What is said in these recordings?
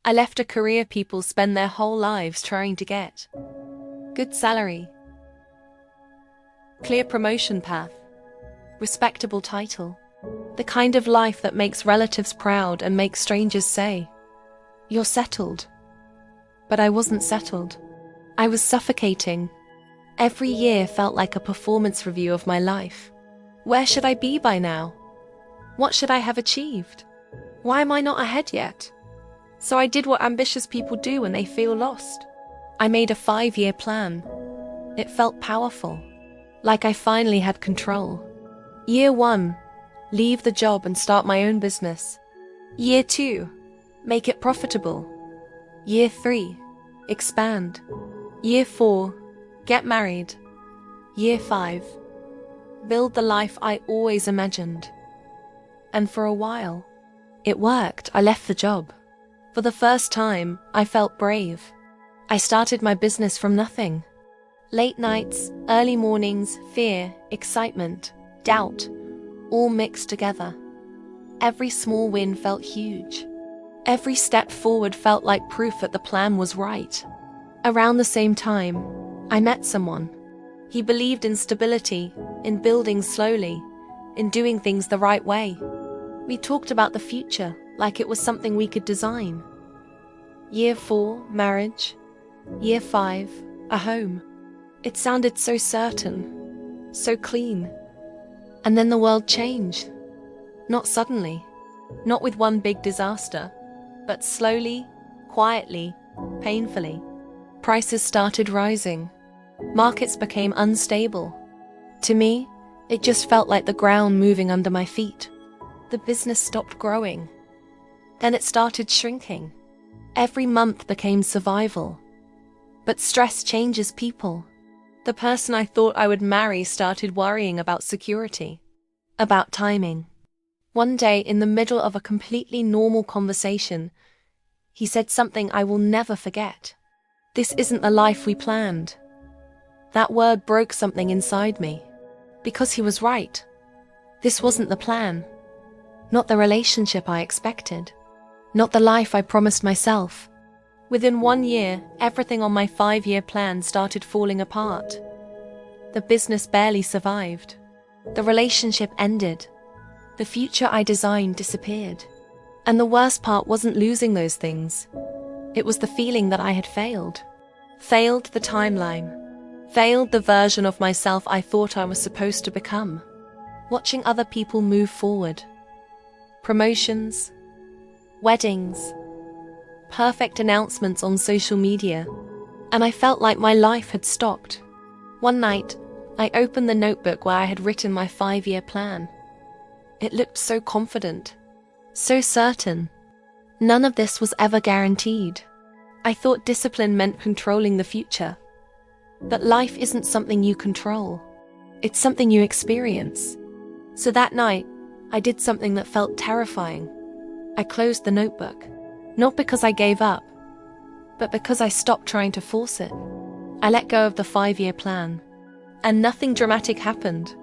I left a career people spend their whole lives trying to get. Good salary, clear promotion path, respectable title. The kind of life that makes relatives proud and makes strangers say, "You're settled." But I wasn't settled. I was suffocating. Every year felt like a performance review of my life. Where should I be by now? What should I have achieved? Why am I not ahead yet? So I did what ambitious people do when they feel lost. I made a 5-year plan. It felt powerful, like I finally had control. Year 1, leave the job and start my own business. Year 2, make it profitable. Year 3, expand. Year 4, get married. Year 5, build the life I always imagined. And for a while, it worked. I left the job. For the first time, I felt brave. I started my business from nothing. Late nights, early mornings, fear, excitement, doubt, all mixed together. Every small win felt huge. Every step forward felt like proof that the plan was right. Around the same time, I met someone. He believed in stability, in building slowly, in doing things the right way. We talked about the future like it was something we could design. Year 4, marriage. Year 5, a home. It sounded so certain, so clean. And then the world changed. Not suddenly, not with one big disaster, but slowly, quietly, painfully. Prices started rising. Markets became unstable. To me, it just felt like the ground moving under my feet. The business stopped growing. Then it started shrinking. Every month became survival. But stress changes people. The person I thought I would marry started worrying about security, about timing. One day, in the middle of a completely normal conversation, he said something I will never forget. "This isn't the life we planned." That word broke something inside me. Because he was right. This wasn't the plan. Not the relationship I expected. Not the life I promised myself. Within 1 year, everything on my 5-year plan started falling apart. The business barely survived. The relationship ended. The future I designed disappeared. And the worst part wasn't losing those things. It was the feeling that I had failed. Failed the timeline. Failed the version of myself I thought I was supposed to become. Watching other people move forward. Promotions, weddings, perfect announcements on social media, and I felt like my life had stopped. One night, I opened the notebook where I had written my 5-year plan. It looked so confident, so certain. None of this was ever guaranteed. I thought discipline meant controlling the future. But life isn't something you control. It's something you experience. So that night, I did something that felt terrifying. I closed the notebook. Not because I gave up, but because I stopped trying to force it. I let go of the 5-year plan. And nothing dramatic happened.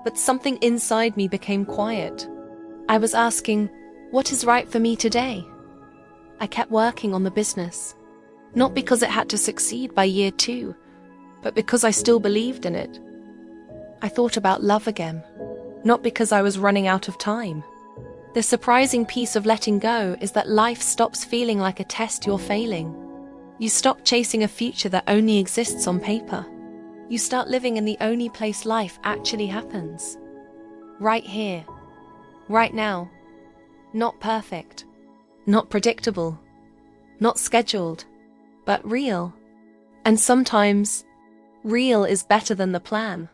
But something inside me became quiet. I was asking, what is right for me today? I kept working on the business. Not because it had to succeed by year 2, but because I still believed in it. I thought about love again. Not because I was running out of time. The surprising piece of letting go is that life stops feeling like a test you're failing. You stop chasing a future that only exists on paper. You start living in the only place life actually happens. Right here. Right now. Not perfect. Not predictable. Not scheduled. But real. And sometimes, real is better than the plan.